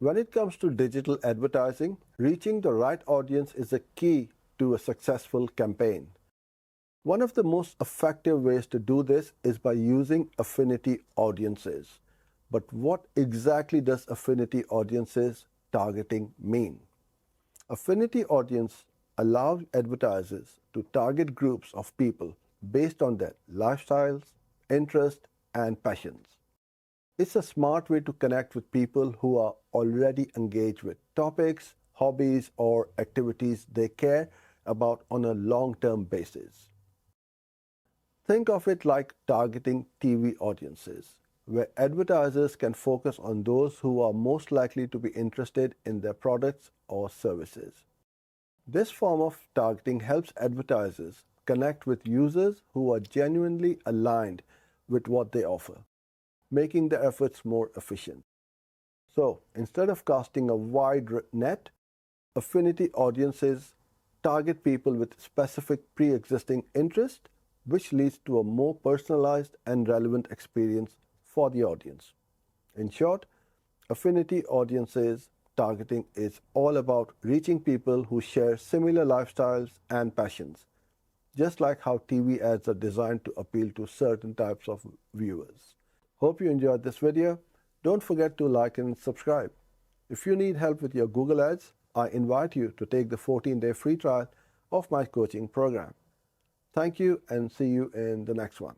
When it comes to digital advertising, reaching the right audience is a key to a successful campaign. One of the most effective ways to do this is by using affinity audiences. But what exactly does affinity audiences targeting mean? Affinity audience allows advertisers to target groups of people based on their lifestyles, interests, and passions. It's a smart way to connect with people who are already engaged with topics, hobbies, or activities they care about on a long-term basis. Think of it like targeting TV audiences, where advertisers can focus on those who are most likely to be interested in their products or services. This form of targeting helps advertisers connect with users who are genuinely aligned with what they offer, making their efforts more efficient. So, instead of casting a wide net, affinity audiences target people with specific pre-existing interest, which leads to a more personalized and relevant experience for the audience. In short, affinity audiences targeting is all about reaching people who share similar lifestyles and passions, just like how TV ads are designed to appeal to certain types of viewers. Hope you enjoyed this video. Don't forget to like and subscribe. If you need help with your Google Ads, I invite you to take the 14-day free trial of my coaching program. Thank you and see you in the next one.